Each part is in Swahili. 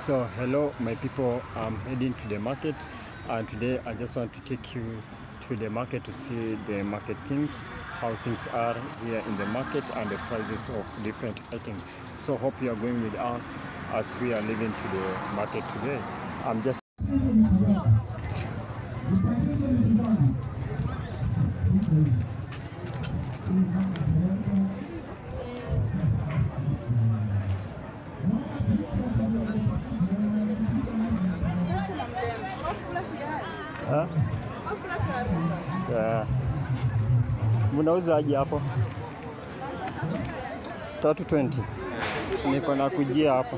So hello my people, I'm heading to the market and today I just want to take you to the market to see the market things, how things are here in the market and the prices of different items. So hope you are going with us as we are leaving to the market today. I'm just Mnauza aje hapo? 320. Niko na kujia hapa.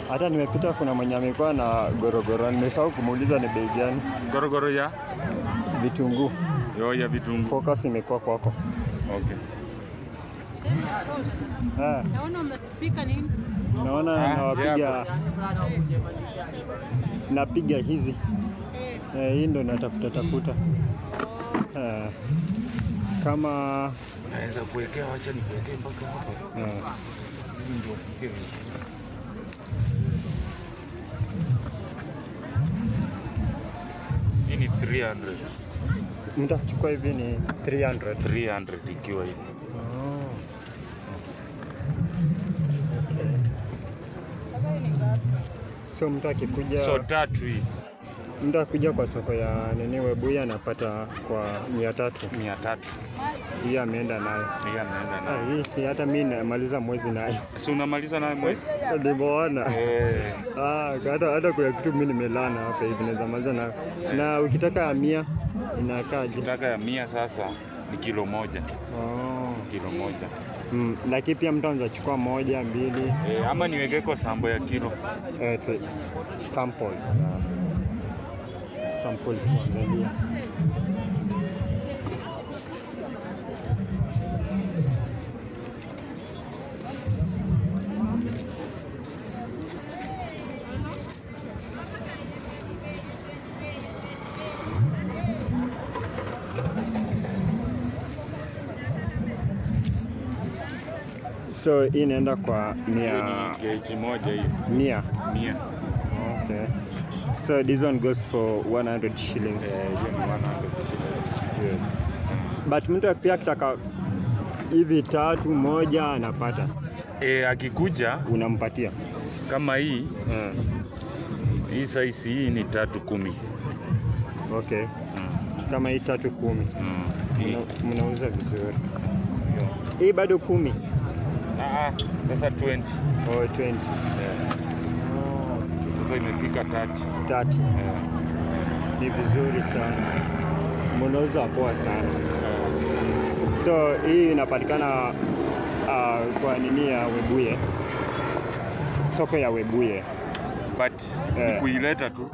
Hata nimepita kuna mwenye amekuwa na gorogoro. Nimesahau kumuuliza ni bei gani. Gorogoro ya vitunguu. Yo ya vitunguu. Focus imekuwa kwako. Okay. Naona umepika nini? Naona napiga hizi. Hii ndo natafuta. Kama unaweza kuwekea, acha nikuwekee mpaka hapa. Ndio pige. Hii ni 300. Mtachukua hivi ni 300 ikiwa hivi. So mtu akikuja, so tatu hii. Mtu akikuja kwa soko ya nini Webuye anapata kwa 300. Hii ameenda nayo. Hii si hata mimi namaliza mwezi nayo. Si unamaliza nayo mwezi? Nimeona. Hata kwa kitu mimi nimelana hapa hivi naweza maliza nayo. Na ukitaka ya 100 inakaje? Ukitaka ya 100 sasa ni kilo moja. Kilo moja. Lakini pia mtu anaweza chukua 1, 2. Ama niwekeko sample ya kilo. Sample tuangalia. So hii inaenda kwa 100. Ni geji moja hivi. 100. Okay. So this one goes for 100 shillings. Hiyo ni 100 shillings. Yes. But mtu pia akitaka hivi 3 anapata. Akikuja unampatia. Kama hii. Hii size hii ni 310. Okay. Kama hii 310. Mnauza vizuri. Hii bado 10. Sasa 20. 20. Sasa imefika 30. Ni vizuri sana. Mnauza poa sana. So hii inapatikana kwa nini ya Webuye. Soko ya Webuye. But kuileta tu.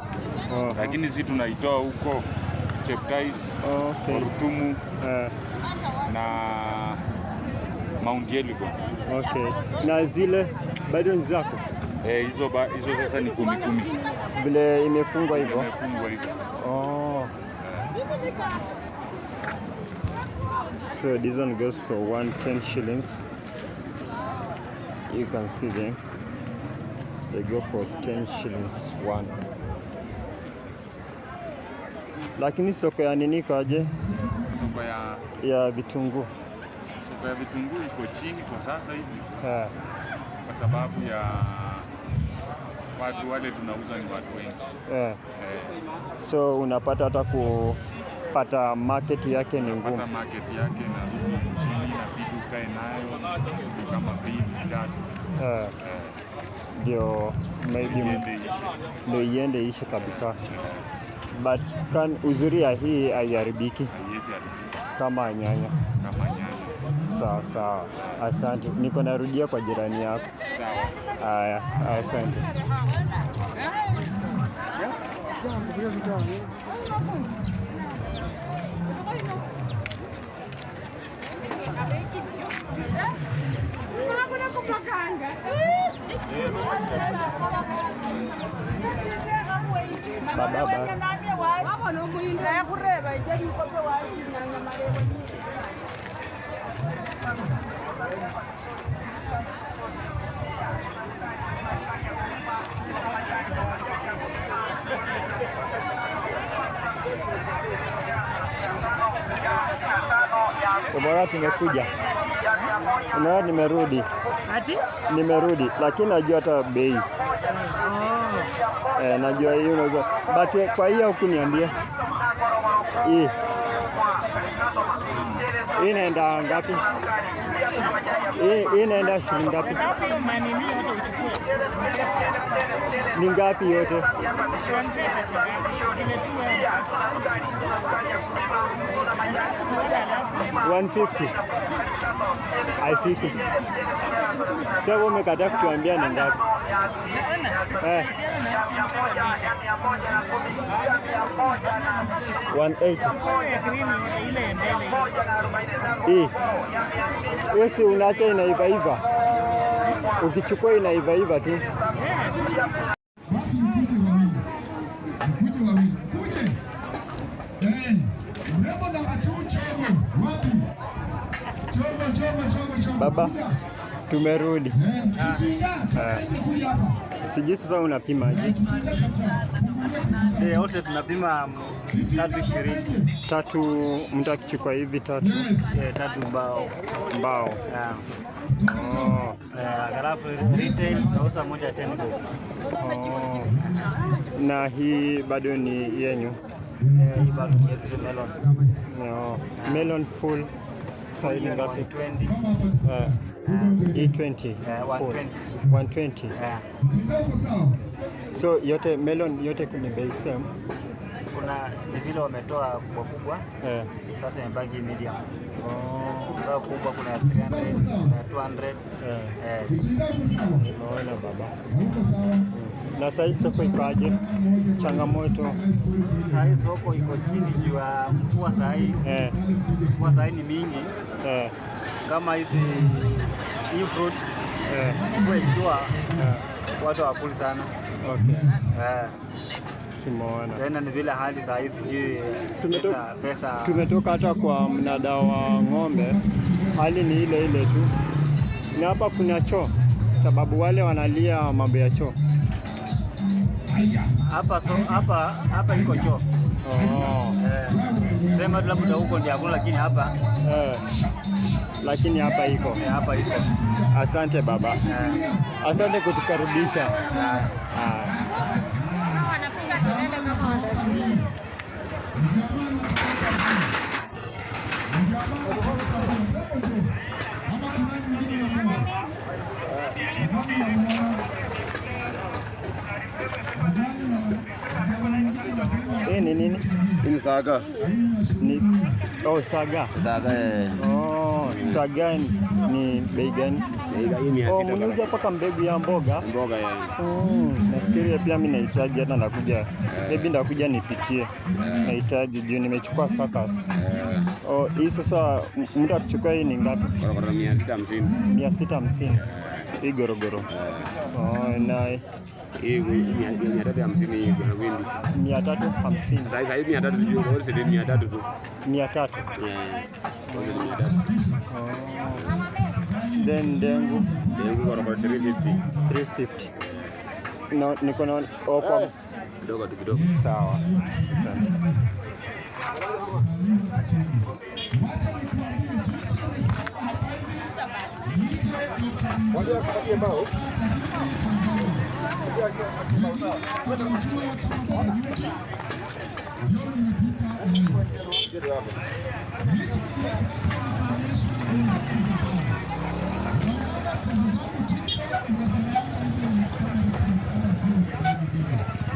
Lakini sisi tunaitoa huko Cheptais, Orutumu na Mount Elgon. Okay. Na zile bado ni zako? Hizo sasa ni 10. Vile imefungwa hivyo? Imefungwa hivyo. So this one goes for 110 shillings. You can see them. They go for 10 shillings one. Lakini soko ya nini kaje? Soko ya vitunguu. Soko ya vitunguu iko chini kwa sasa hivi. Kwa sababu ya watu wale tunauza ni watu wengi. So unapata hata kupata market yake ni ngumu. Kupata market yake na chini na vitu kae nayo kama 2-3. Ndio maybe ndio iende ishe kabisa. But uzuri ya hii haiharibiki. Kama nyanya. Sawa. Asante. Niko narudia kwa jirani yako. Sawa. Haya, asante. Bora tumekuja. Na nimerudi. Ati? Nimerudi lakini najua hata bei. Najua hiyo unaweza. But kwa hiyo hukuniambia. Hii inaenda ngapi? Hii inaenda shilingi ngapi? Ni ngapi yote? 150. Haifiki. Sasa wewe umekataa kutuambia ni ngapi? 180. Wewe si unacha inaiva. Ukichukua inaiva tu. Baba, tumerudi. Sijui sasa unapimaje? Wote tunapima 320. 3 mtu akichukua hivi 3. 3 mbao. Mbao. Halafu retail sausa moja 10 bob. Na hii bado ni yenyu? Hii bado ni yetu melon. Melon full size ngapi? 20. Hii 20. 120. So yote melon yote kuna bei same. Kuna vile wametoa kubwa. Sasa imebaki medium. Kwa kubwa kuna 300, kuna 200. Naona baba. Na sasa soko ikoje? Changamoto. Sasa soko iko chini juu ya mvua saa hii. Mvua saa hii ni mingi. Kama hii fruits mvua ikiwa watu hawakuli sana. Simuona. Tena ni vile hali saa hii sijui pesa. Tumetoka hata kwa mnada wa ng'ombe. Hali ni ile tu. Na hapa kuna choo sababu wale wanalia mambo ya choo. Hapa iko choo. Sema labda huko ndio hakuna lakini hapa lakini hapa iko. Hapa iko. Asante baba. Asante kutukaribisha. Ni nini? Ni saga. Saga. Saga. Saga ni bei gani? Mnauza paka mbegu ya mboga? Mboga nafikiria pia mimi nahitaji hata nakuja. Maybe ndakuja nipikie. Nahitaji juu nimechukua sakas. Hii sasa mtu akichukua hii ni ngapi? 650. 650. Hii gorogoro. Na hii 350 hii kuna wingi. 350. Sasa hivi 300 sijui kwa sababu 300 tu. 300. Then dengu kwa 350. 350. No, niko na kwa kidogo. Sawa. Asante.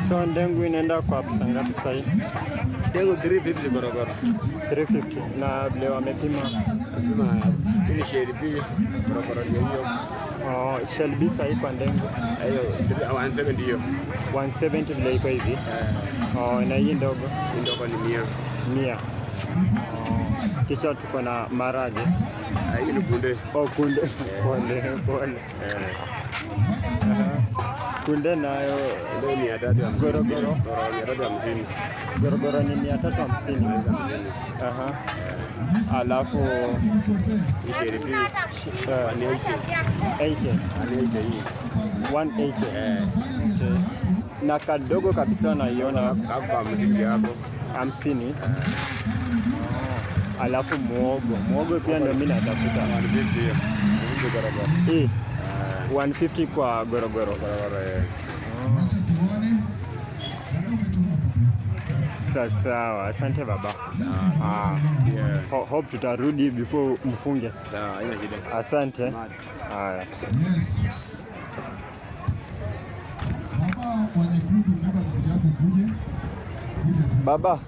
So ndengu inaenda kwa pesa ngapi sasa hii? Ndengu 350 gorogoro. 350 na vile wamepima ili shelbi gorogoro hiyo. Shelbi sasa hii kwa ndengu. Hiyo 170 hiyo. 170 vile iko hivi. Na hii ndogo? Hii ndogo ni 100. Kisha tuko na marage. Hii ni kunde. Kunde. Pole. Kunde nayo ndio 350. Gorogoro 350. Gorogoro ni 350. Alafu ishirini 180. Na kadogo kabisa naiona hapa mziki hapo 50. alafu muogo pia ndio mimi natafuta 150 hii 150 kwa gorogoro. Sawa, asante baba. Hope tutarudi before mfunge. Sawa, haina shida. Asante. Haya. Baba,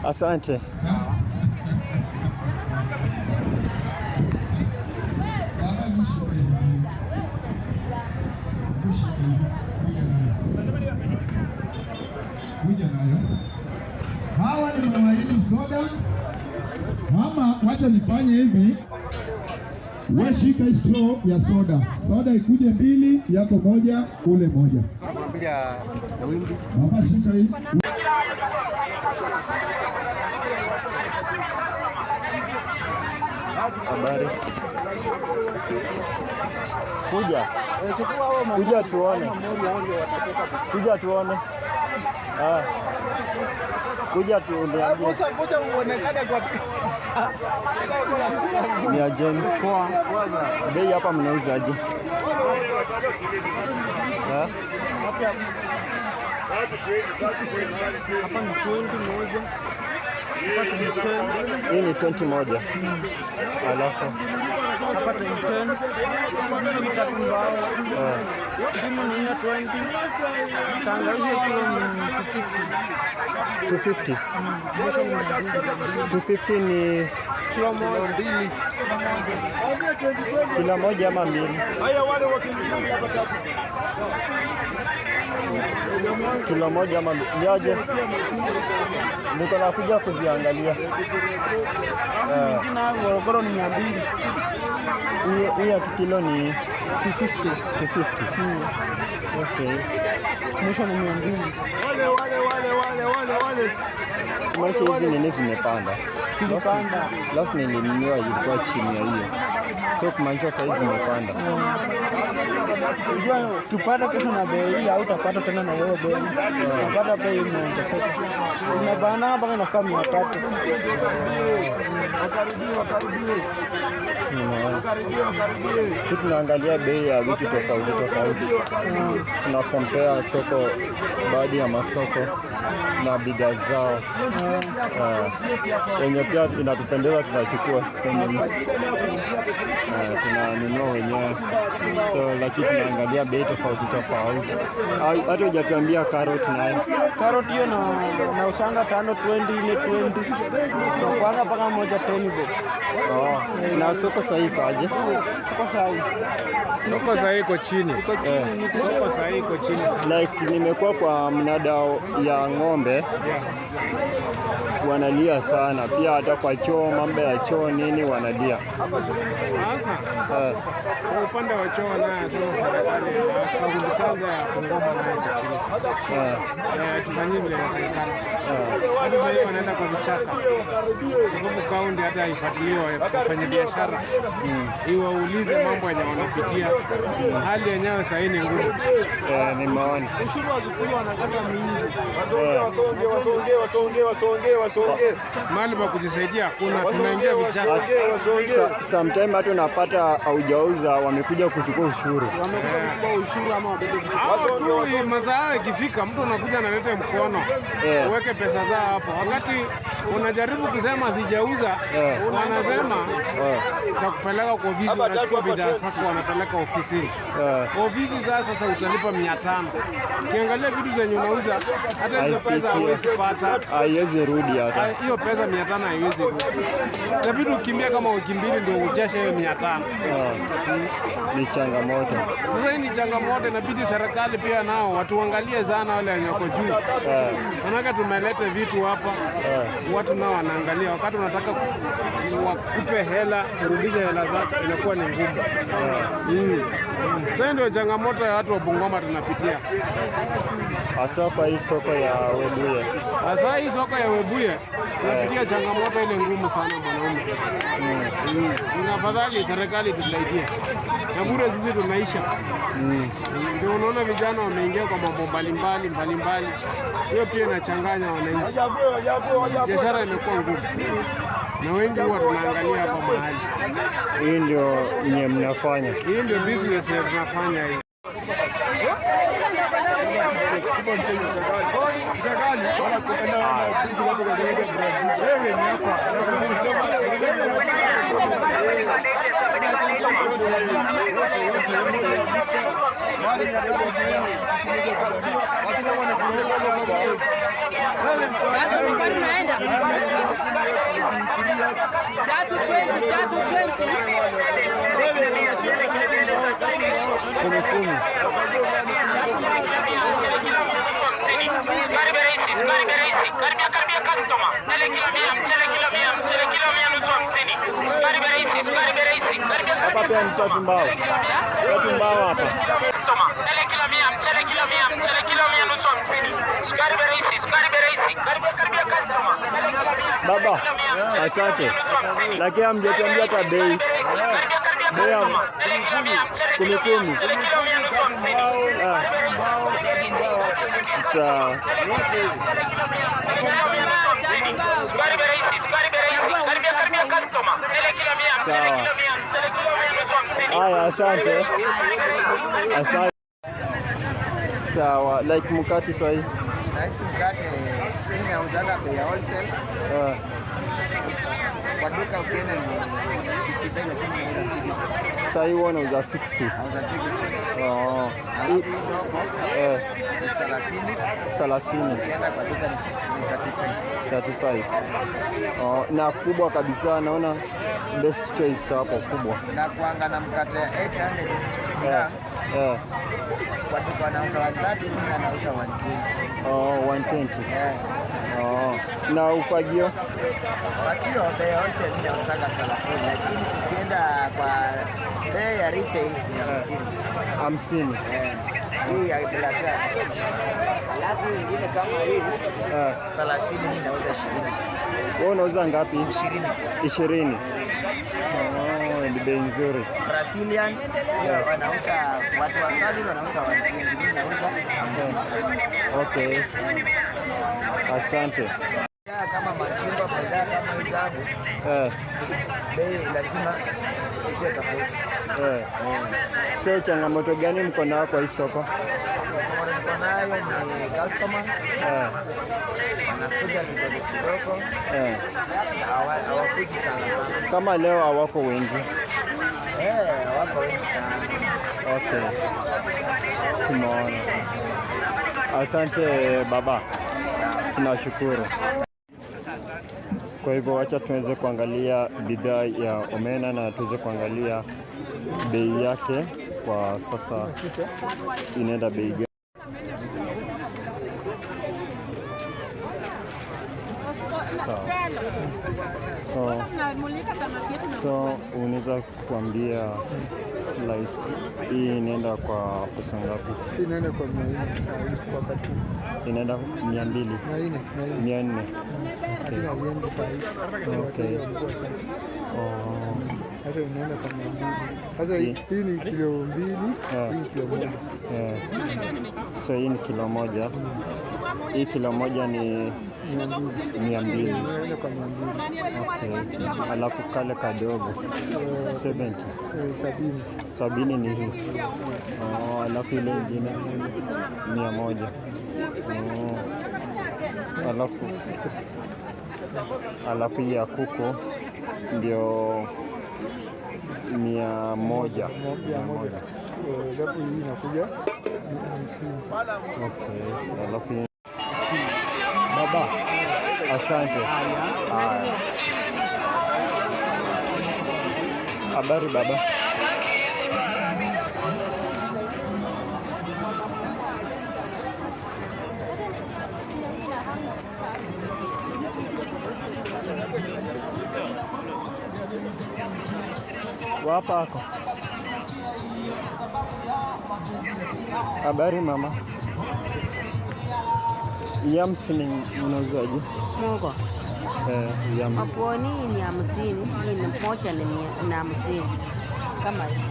asante. Hawa ni mawaili soda. Mama, wacha nifanye hivi. Wewe shika straw ya soda. Soda ikuje mbili, yako moja, ule moja. Mama shika hii. Habari. Kuja tuone. Kuja tuone. Kuja tuone. Kuja uonekane kwa ni ajeni. Poa. Bei hapa mnauzaje? hapa ni 20 moja. Hii ni 20 moja. Alafu Hapa 10. Vitatu mbao. Simu ni 20. Tangawizi kilo ni 250. 250. Mwisho ni 250 ni kilo mbili. kila moja ama mbili? Kilo moja ama niaje? Niko nakuja kuziangalia. Gorogoro ni 200. Hii ya kilo ni 250. 250. Okay. Mwisho ni 200. Machi hizi nini zimepanda? Zimepanda. Last nilinunua ilikuwa chini ya hiyo. So kumaanisha saizi zimepanda. Unajua ukipata kesho na bei hii hautapata tena na hiyo bei. Unapata bei imeongezeka. Inabana mpaka inakuwa 300. Sisi tunaangalia bei ya vitu tofauti. Tuna compare soko, baadhi ya masoko na bidhaa zao. Yenye pia inatupendeza tunachukua tunanunua wenyewe. So lakini tunaangalia bei tofauti. Hata hujatuambia carrot nayo. Carrot hiyo na usanga 5 20 4 20. Na kwanza mpaka moja 10 bob. Na soko sahihi kaje? Soko sahihi iko chini. Soko sahihi iko chini. Like nimekuwa kwa mnada ya ng'ombe. Wanalia sana pia, hata kwa choo, mambo ya choo nini wanalia. Sasa kwa upande wa choo naye sasa serikali kwa kwanza ya Bungoma naye kwa chini. Tufanyie vile inatakikana. Hadi sasa wanaenda kwa vichaka. Sababu kaunti hata ifuatiliwe kufanya biashara. Iwaulize mambo yenye wanapitia. Hali yenyewe sasa ni ngumu. Nimeona. Ushuru wa Kikuyu wanakata mingi. Wasonge. Mahali pa kujisaidia kuna tunaingia vichaka. Sometimes hata unapata haujauza wamekuja kuchukua ushuru. Wamekuja kuchukua ushuru ama wabebe vitu. Mazao ikifika mtu anakuja analeta mkono. Uweke pesa zao hapo. Wakati unajaribu kusema sijauza, wanasema takupeleka kwa ofisi, wanachukua bidhaa zako wanapeleka ofisini. Ofisi sasa utalipa 500. Ukiangalia vitu zenye unauza hata hizo pesa hauwezi pata. Haiwezi rudi hata. Hiyo pesa 500 haiwezi rudi. Itabidi ukimbia kama wiki mbili ndio ujeshe hiyo 500. Ni changamoto. Sasa hii ni changamoto, inabidi serikali pia nao watuangalie sana wale wenye wako juu. Manake tumelete vitu hapa. Watu nao wanaangalia wakati unataka wakupe hela, urudishe hela zako inakuwa ni ngumu. Sasa ndio changamoto ya watu wa Bungoma tunapitia. Hasa kwa hii soko ya Webuye. Sasa hii soko ya Webuye tunapitia changamoto ile ngumu sana mwanaume. Ni afadhali serikali tusaidie. Na bure sisi tunaisha. Ndio unaona vijana wameingia kwa mambo mbalimbali. Hiyo pia inachanganya wananchi. Biashara imekuwa ngumu. Na wengi huwa tunaangalia hapa mahali. Hii ndio nye mnafanya. Hii ndio business ya tunafanya hii. Hapa pia ni tatu mbao. Tatu mbao hapa. Baba, asante. Lakini hamjatuambia hata bei. Bei ya 10. Sawa. Sawa. Haya, asante. Asante. Sawa, like mkate sahi. Nice mkate mimi nauzaga bei ya wholesale. Kwa duka ukienda ni 65 lakini ni 60. Sahi wana uza 60. Nauza 60. Oh. Hii 30. Ukienda kwa duka ni 35. Oh, na kubwa kabisa naona best choice hapo kubwa. Na kuanga na mkate 800 grams. Kwa duka wanauza 130, mimi nauza 120. Oh, 120. Oh. Na ufagio? Ufagio bei ya wholesale mimi nauzaga 30, lakini ukienda kwa bei ya retail ni 50. Hii ya blata. Alafu nyingine kama hii 30 mimi nauza 20. Wewe unauza ngapi? 20. 20. Oh, ni bei nzuri. Brazilian wanauza, watu wa Saudi wanauza 120, mimi nauza 50. Okay. Asante. Kama machungwa bidhaa kama hizo bei lazima iwe tofauti. So changamoto gani mko nayo kwa hii soko? Mko nayo ni customer. Wanakuja kidogo. Hawakuji sana. Kama leo hawako wengi. Hawako wengi sana. Okay. Tumeona. Asante baba. Tunashukuru. Kwa hivyo wacha tuweze kuangalia bidhaa ya omena na tuweze kuangalia bei yake kwa sasa inaenda bei gani. So unaweza kuambia like hii inaenda kwa pesa ngapi? Inaenda kwa 400 wakati. Inaenda 200. 400. Okay. Oh. Sasa inaenda kwa 200. Sasa hii ni kilo 2, hii kilo 1. So hii ni kilo moja. Hii kilo moja ni 200. Okay. Alafu kale kadogo 70. 70 ni hii. Oh, alafu ile ingine 100. Oh. Alafu hii ya kuku ndio 100. Alafu hii inakuja 50. Okay. Alafu baba, asante. Haya. Habari baba. Wapa hako. Habari mama. Yams ni unauzaje? Mogo. Yams. Mapwani ni 50, hii ni moja ni 50. Kama hii.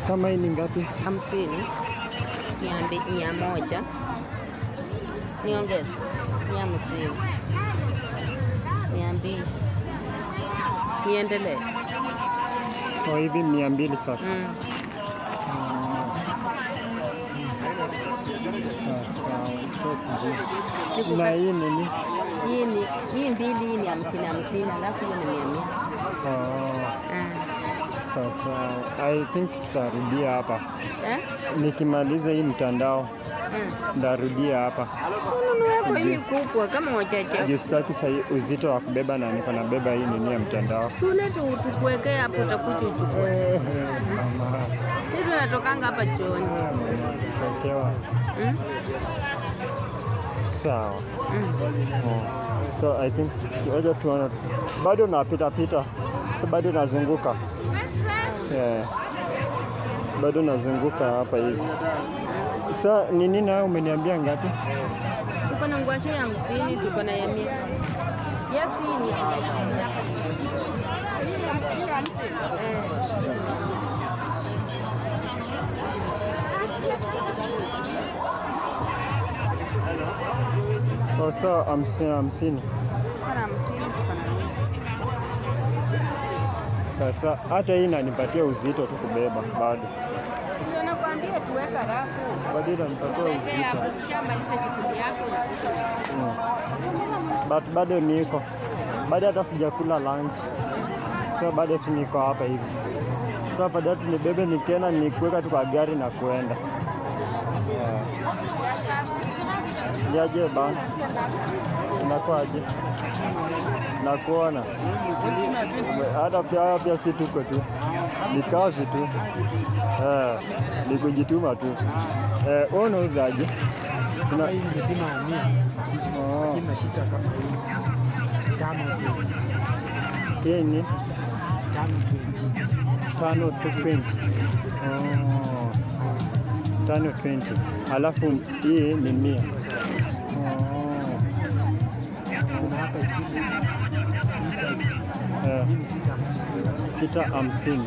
Kama hii ni ngapi? 50. 100. Niongeze. 50. 200. Niendelee. Kwa hivi 200 sasa. Na hii nini? Hii mbili ni 50, alafu hiyo ni 100. Sasa I think tutarudia hapa. Nikimaliza hii mtandao ndarudia hapa. Ununue hii kubwa kama wachache. Justaki sasa uzito wa kubeba na niko nabeba hii nini ya mtandao. Tule tukuwekea hapo utakuja uchukue. Sisi tunatokanga hapa chooni. Sawa. Sawa. So I think waje tuone. Bado napita. So bado nazunguka. Bado nazunguka hapa hivi. Sasa nini nayo umeniambia ngapi? Tuko na ngwashe ya 50, tuko na ya 100. Yes, hii ni So 50. Sasa hata hii inanipatia uzito tu kubeba bado. Ndio nakwambia tuweka rafu. Bado inanipatia uzito. Shamba hizo kikundi yako. But bado niko. Bado hata sijakula lunch. So bado tu niko hapa hivi. So baada tu nibebe nikienda nikuweka tu kwa gari na kuenda. Yaje bana. Inakuaje? Nakuona. Hata pia si tuko tu. Ni kazi tu. Ni kujituma tu. Wewe unauzaje? Kuna hii ni bima ya 100. Kina shika kama hii. Hii ni 520. 520. Alafu hii ni 100. Sita 50.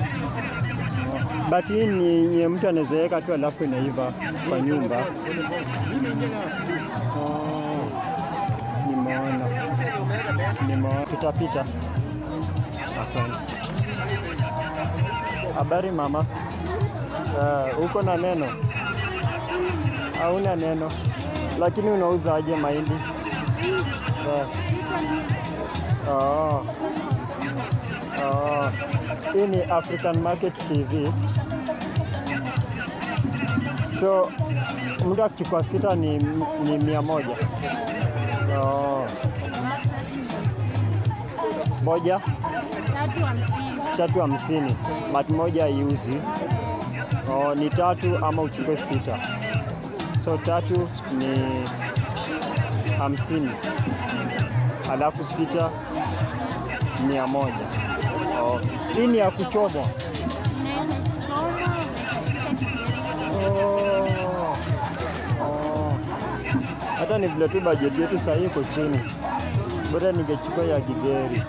But hii ni mtu anawezeka tu alafu inaiva kwa nyumba. Nimeona. Tutapita. Asante. Habari mama. Uko na neno? Hauna neno. Lakini unauza aje mahindi? Hii ni African Market TV. So mtu akichukua 6 ni 100. Moja 350. But moja haiuzi. Ni 3 ama uchukue 6. So 3 ni 50. Alafu 6 100. Hii ni ya kuchomwa. Hata ni vile tu bajeti yetu sasa iko chini. Bora ningechukua ya gigeri.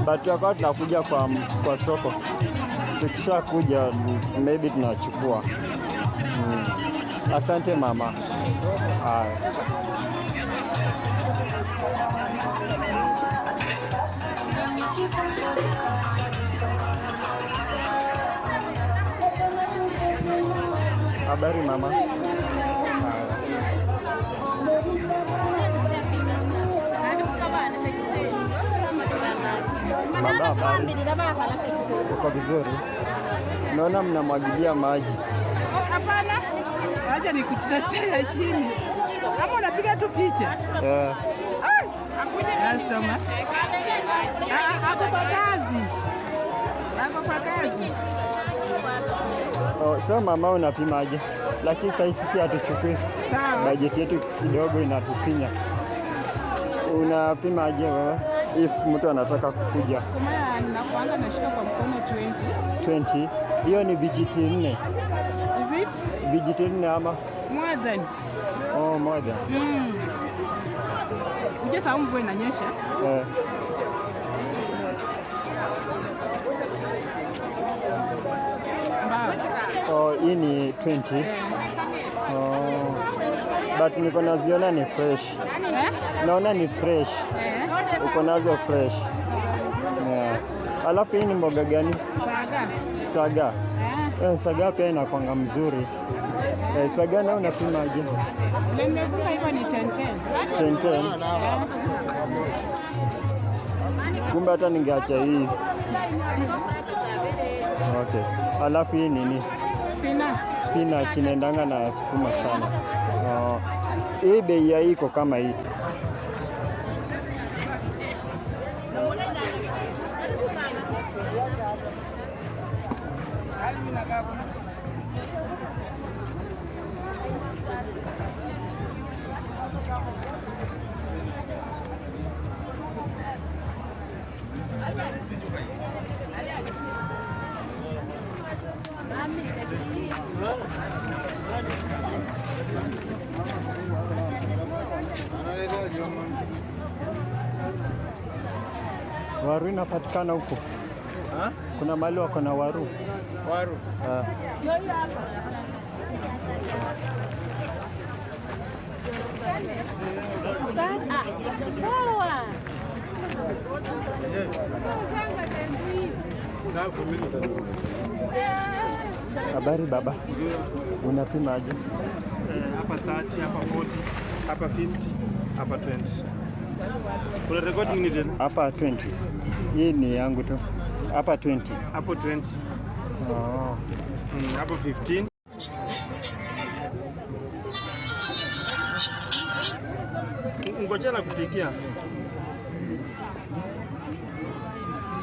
But wakati tunakuja kwa soko. Tukisha kuja maybe tunachukua. Asante mama. Habari mama. Uko vizuri? Naona mnamwagilia maji. Hapana. Wacha nikutetea chini. Kama unapiga tu picha. Nasoma. Ako kwa kazi. So mama unapimaje? Lakini sasa sisi hatuchukui. Sawa. Bajeti yetu kidogo inatufinya. Unapimaje wewe? If mtu anataka kukuja. Kama ninakuanga nashika kwa mkono 20. 20. Hiyo ni vijiti 4. Is it? vegetarian ama? More than. Oh, more than. Uje saa mvua inanyesha. Oh, hii ni 20. Oh. But niko naziona ni fresh. Naona ni fresh. Uko nazo fresh. Yeah. Alafu hii ni mboga gani? Saga. Saga. Saga pia inakwanga mzuri. Saga na unapimaje? Nimefunga hivyo ni 10. 10. Kumbe hata ningeacha hii. Okay. Alafu hii nini? Spinach inaendanga na sukuma sana. Hii bei ya iko kama hii. Waru inapatikana huko. Kuna mahali wako na waru. Waru. Habari baba. Unapimaje? Hapa 30, hapa 40, hapa 50, hapa 20. Kuna record nini tena? Hapa 20. Hii ni yangu tu. Hapa 20. Hapo 20. Oh. Hapo 15. Ngoja na kupikia.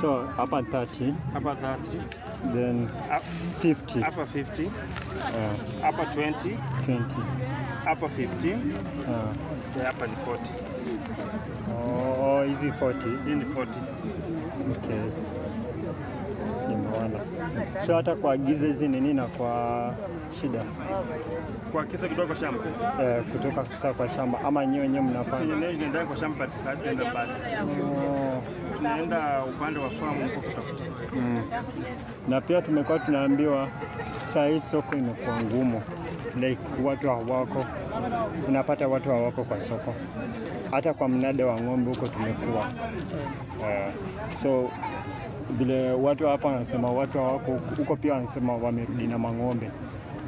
So hapa 30. Hapa 30. Then 50. Hapa 50. Hapa 20. 20. Hapa 15. Hapa ni 40. Oh, hizi 40. Hii ni 40. Okay. Nimeona. So hata kuagiza hizi nini na kwa shida? Kuagiza kutoka kwa shamba? Kutoka sasa kwa shamba ama nyewe mnafanya? Sisi wenyewe tunaenda kwa shamba sasa tunaenda pale. Tunaenda upande wa farm huko kutafuta. Na pia tumekuwa tunaambiwa saa hii soko imekuwa ngumu. Like watu hawako. Unapata watu hawako kwa soko. Hata kwa mnada wa ng'ombe huko tumekuwa. So vile watu hapa wanasema watu hawako huko, pia wanasema wamerudi na mang'ombe.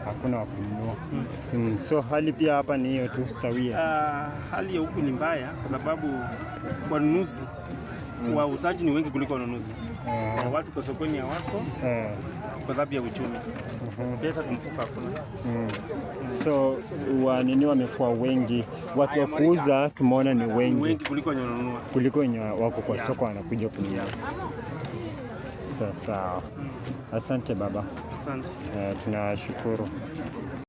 Hakuna wa kununua. So hali pia hapa ni hiyo tu sawia. Hali ya huku ni mbaya kwa sababu wanunuzi wauzaji ni wengi kuliko wanunuzi. Watu kwa sokoni hawako kwa sababu ya uchumi. Pesa kumfuka hakuna. So wanini wamekuwa wengi, watu wa kuuza tumeona ni wengi kuliko wenye wanunua, kuliko wenye wako kwa soko wanakuja kununua. Sasa asante baba. Asante. Tunashukuru.